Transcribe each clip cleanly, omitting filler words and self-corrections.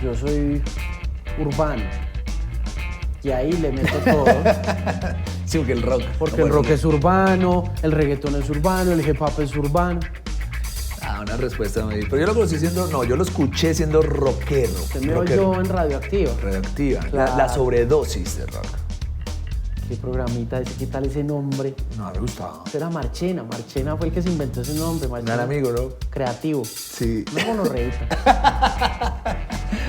yo soy urbano. Y ahí le meto todo. Sí, porque el rock. Porque el rock es urbano, el reggaetón es urbano, el hip hop es urbano. Una respuesta muy... Pero yo lo conocí siendo... No, yo lo escuché siendo rockero. Usted me oyó en Radioactiva. Radioactiva. Claro. La sobredosis de rock. ¿Qué programita ese? ¿Qué tal ese nombre? No, me gustaba. Eso era Marchena. Marchena fue el que se inventó ese nombre. Un amigo, ¿no? Creativo. Sí. No gonorreíta.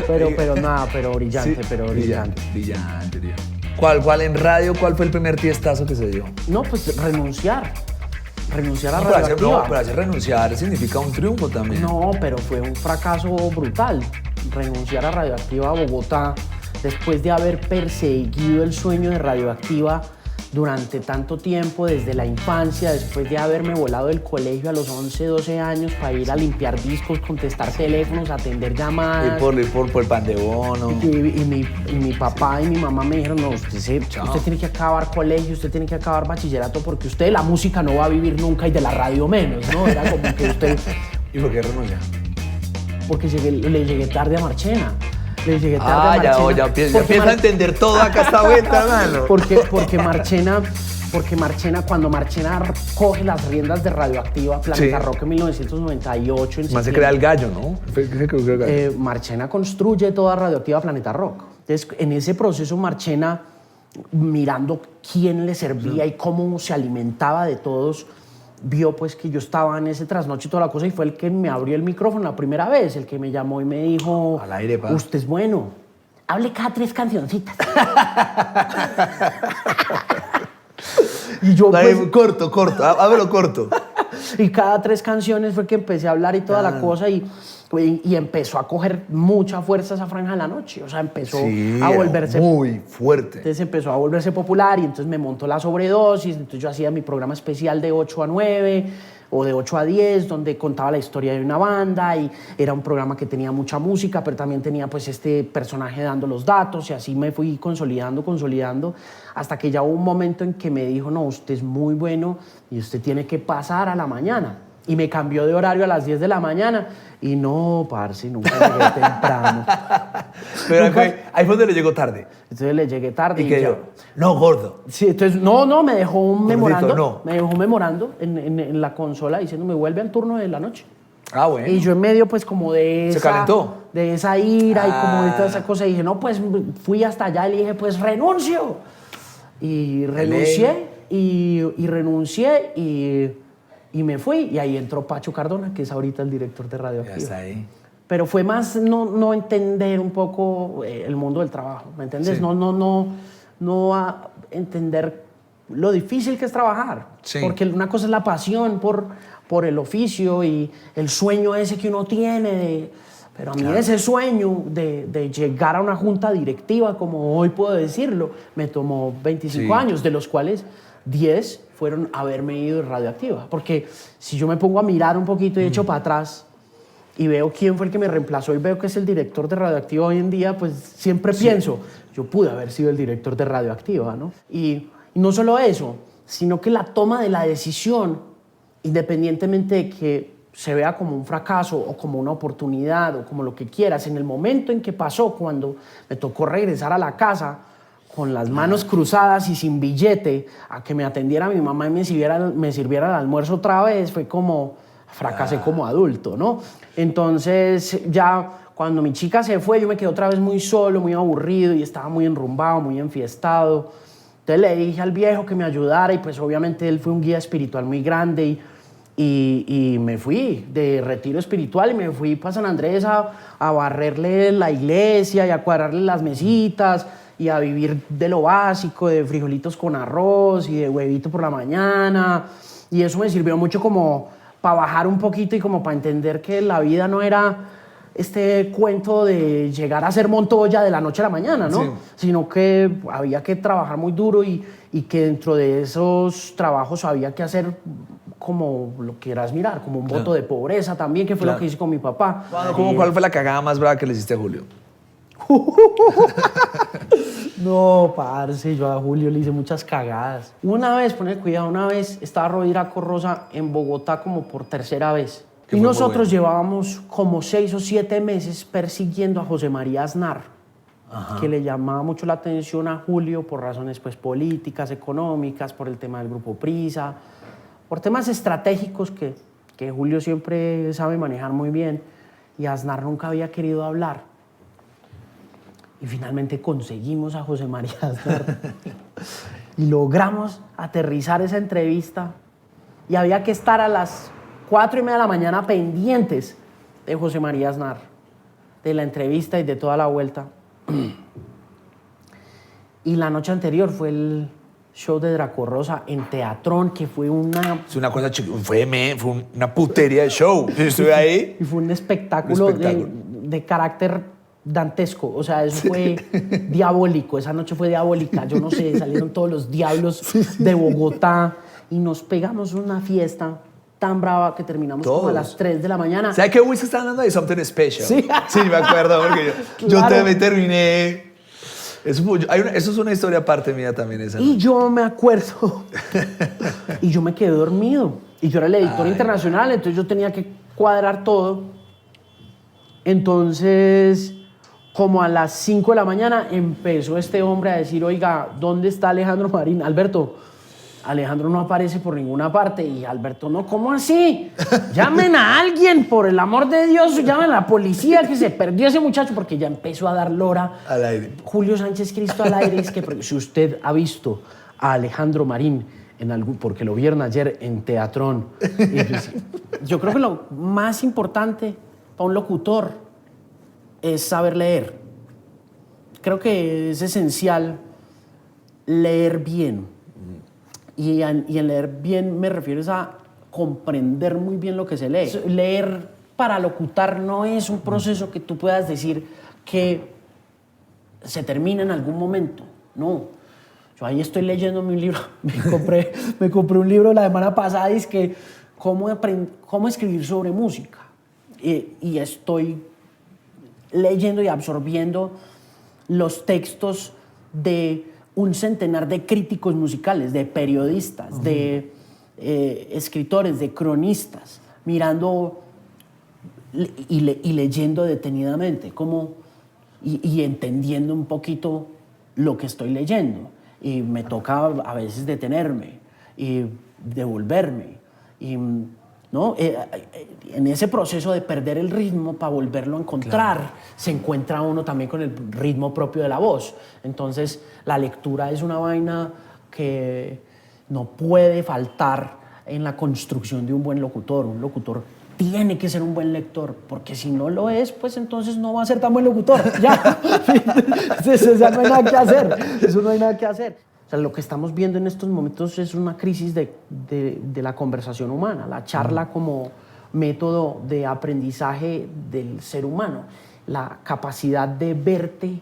pero nada, pero brillante, Sí, pero brillante. Brillante. ¿Cuál en radio? ¿Cuál fue el primer tiestazo que se dio? No, pues renunciar. Renunciar a No, pero Radioactiva. pero hacer renunciar significa un triunfo también. No, pero fue un fracaso brutal. Renunciar a Radioactiva a Bogotá, después de haber perseguido el sueño de Radioactiva durante tanto tiempo, desde la infancia, después de haberme volado del colegio a los 11, 12 años para ir a limpiar discos, contestar teléfonos, atender llamadas. Ir por el pan de bono. Y mi papá y mi mamá me dijeron, no, usted tiene que acabar colegio, usted tiene que acabar bachillerato porque usted de la música no va a vivir nunca y de la radio menos, ¿no? Era como que usted... ¿Y por qué renuncia? Porque le llegué tarde a Marchena. Le llegué tarde a Marchena. Ya empieza a entender todo acá esta vuelta, mano. Porque Marchena, cuando Marchena coge las riendas de Radioactiva, Planeta Rock en 1998. Más se crea el gallo, ¿no? Marchena construye toda Radioactiva Planeta Rock. Entonces, en ese proceso, Marchena, mirando quién le servía y cómo se alimentaba de todos, vio pues que yo estaba en ese trasnocho y toda la cosa y fue el que me abrió el micrófono la primera vez, el que me llamó y me dijo, al aire, pa. Usted es bueno, hable cada 3 cancioncitas. Y yo pues, corto, háblalo corto. Y cada 3 canciones fue que empecé a hablar y toda la cosa y empezó a coger mucha fuerza esa franja de la noche. O sea, empezó a volverse... muy fuerte. Entonces empezó a volverse popular y entonces me montó la sobredosis. Entonces yo hacía mi programa especial de 8 a 9 o de 8 a 10, donde contaba la historia de una banda y era un programa que tenía mucha música, pero también tenía pues este personaje dando los datos y así me fui consolidando, hasta que ya hubo un momento en que me dijo, no, usted es muy bueno y usted tiene que pasar a la mañana. Y me cambió de horario a las 10 de la mañana y no, parce, nunca llegué temprano. Pero ahí fue donde le llegó tarde. Entonces le llegué tarde y ya. No, gordo. Sí, entonces, no, me dejó un memorando. No. Me dejó un memorando en la consola diciendo, me vuelve al turno de la noche. Ah, bueno. Y yo en medio, pues, como de esa... ¿Se calentó? De esa ira y como de toda esa cosa. Y dije, no, pues, fui hasta allá y le dije, pues, renuncio. Y renuncié, y renuncié, y me fui. Y ahí entró Pacho Cardona, que es ahorita el director de Radioactiva. Ya está ahí. Pero fue más no entender un poco el mundo del trabajo, ¿me entiendes? Sí. No a entender lo difícil que es trabajar. Sí. Porque una cosa es la pasión por el oficio y el sueño ese que uno tiene. Pero a mí ese sueño de llegar a una junta directiva, como hoy puedo decirlo, me tomó 25 años, de los cuales 10 fueron haberme ido de Radioactiva. Porque si yo me pongo a mirar un poquito y echo para atrás y veo quién fue el que me reemplazó y veo que es el director de Radioactiva hoy en día, pues siempre pienso, yo pude haber sido el director de Radioactiva, ¿no? Y no solo eso, sino que la toma de la decisión, independientemente de que se vea como un fracaso o como una oportunidad o como lo que quieras, en el momento en que pasó, cuando me tocó regresar a la casa con las manos cruzadas y sin billete, a que me atendiera mi mamá y me sirviera el almuerzo otra vez, fue como, fracasé como adulto, ¿no? Entonces ya cuando mi chica se fue, yo me quedé otra vez muy solo, muy aburrido y estaba muy enrumbado, muy enfiestado. Entonces le dije al viejo que me ayudara y pues obviamente él fue un guía espiritual muy grande y me fui de retiro espiritual y me fui para San Andrés a barrerle la iglesia y a cuadrarle las mesitas y a vivir de lo básico, de frijolitos con arroz y de huevito por la mañana. Y eso me sirvió mucho como para bajar un poquito y como para entender que la vida no era este cuento de llegar a ser Montoya de la noche a la mañana, ¿no? Sí. Sino que había que trabajar muy duro y que dentro de esos trabajos había que hacer como lo quieras mirar, como un voto de pobreza también, que fue lo que hice con mi papá. ¿Cuál fue la cagada más brava que le hiciste a Julio? No, parce, yo a Julio le hice muchas cagadas. Una vez, ponle cuidado, una vez estaba Rovira Corrosa en Bogotá como por tercera vez. Y nosotros llevábamos como 6 o 7 meses persiguiendo a José María Aznar, que le llamaba mucho la atención a Julio por razones pues, políticas, económicas, por el tema del Grupo Prisa, por temas estratégicos que Julio siempre sabe manejar muy bien, y Aznar nunca había querido hablar. Y finalmente conseguimos a José María Aznar y logramos aterrizar esa entrevista, y había que estar a las 4:30 de la mañana pendientes de José María Aznar, de la entrevista y de toda la vuelta. Y la noche anterior fue el show de Draco Rosa en Teatrón, que fue una... Es una cosa fue una putería de show. Yo estuve ahí. Y fue un espectáculo, de carácter dantesco. O sea, eso fue diabólico. Esa noche fue diabólica. Yo no sé, salieron todos los diablos de Bogotá y nos pegamos una fiesta tan brava que terminamos como a las 3 de la mañana. ¿Sabes qué whisky están hablando de Something Special? Sí. Sí, me acuerdo, porque yo Claro. también terminé. Eso es una historia aparte mía también esa. Y yo me acuerdo, y yo me quedé dormido. Y yo era el editor internacional, entonces yo tenía que cuadrar todo. Entonces, como a las 5 de la mañana, empezó este hombre a decir, oiga, ¿dónde está Alejandro Marín? Alberto, Alejandro no aparece por ninguna parte. Y Alberto, no, ¿cómo así? Llamen a alguien, por el amor de Dios, llamen a la policía, que se perdió ese muchacho, porque ya empezó a dar lora. Al aire. Julio Sánchez Cristo al aire. Es que si usted ha visto a Alejandro Marín, porque lo vieron ayer en Teatrón. Pues, yo creo que lo más importante para un locutor es saber leer. Creo que es esencial leer bien. Y en leer bien me refiero a comprender muy bien lo que se lee. Leer para locutar no es un proceso que tú puedas decir que se termina en algún momento. No. Yo ahí estoy leyendo mi libro. Me compré un libro la semana pasada y es que cómo escribir sobre música. Y estoy leyendo y absorbiendo los textos de un centenar de críticos musicales, de periodistas, de escritores, de cronistas, mirando y leyendo detenidamente y entendiendo un poquito lo que estoy leyendo. Y me toca a veces detenerme y devolverme. ¿No? En ese proceso de perder el ritmo para volverlo a encontrar, se encuentra uno también con el ritmo propio de la voz. Entonces, la lectura es una vaina que no puede faltar en la construcción de un buen locutor. Un locutor tiene que ser un buen lector, porque si no lo es, pues entonces no va a ser tan buen locutor. Ya, eso no hay nada que hacer. Eso no hay nada que hacer. O sea, lo que estamos viendo en estos momentos es una crisis de la conversación humana, la charla como método de aprendizaje del ser humano, la capacidad de verte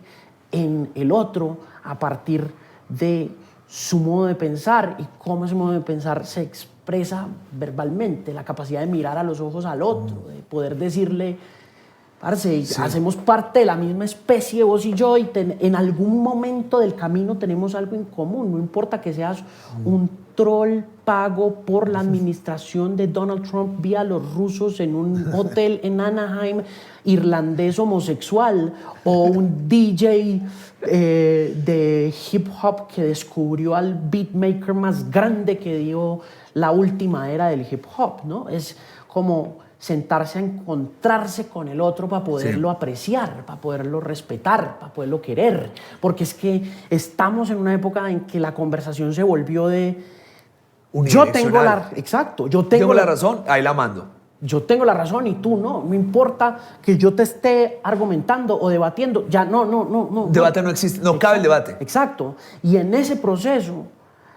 en el otro a partir de su modo de pensar y cómo ese modo de pensar se expresa verbalmente, la capacidad de mirar a los ojos al otro, de poder decirle, parce, sí, hacemos parte de la misma especie vos y yo y en algún momento del camino tenemos algo en común, no importa que seas un troll pago por la administración de Donald Trump vía los rusos en un hotel en Anaheim, irlandés homosexual, o un DJ de hip hop que descubrió al beatmaker más grande que dio la última era del hip hop, ¿no? Es como sentarse a encontrarse con el otro para poderlo apreciar, para poderlo respetar, para poderlo querer. Porque es que estamos en una época en que la conversación se volvió de... Yo tengo la razón, ahí la mando. Yo tengo la razón y tú no. No importa que yo te esté argumentando o debatiendo. Ya no. Debate no existe, no cabe el debate. Exacto. Y en ese proceso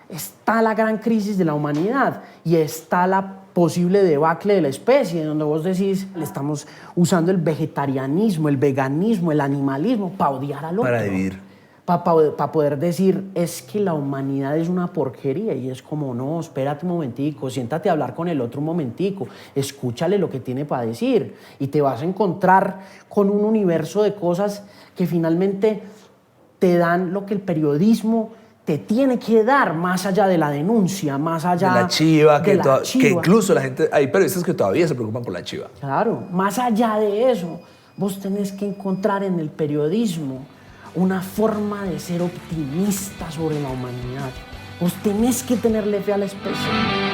está la gran crisis de la humanidad y está la posible debacle de la especie, donde vos decís, le estamos usando el vegetarianismo, el veganismo, el animalismo para odiar al otro. Para vivir. Para poder decir, es que la humanidad es una porquería. Y es como, no, espérate un momentico, siéntate a hablar con el otro un momentico, escúchale lo que tiene para decir y te vas a encontrar con un universo de cosas que finalmente te dan lo que el periodismo te tiene que dar más allá de la denuncia, más allá De la chiva, de la que chiva. incluso la gente, hay periodistas que todavía se preocupan por la chiva. Claro, más allá de eso, vos tenés que encontrar en el periodismo una forma de ser optimista sobre la humanidad. Vos tenés que tenerle fe a la especie.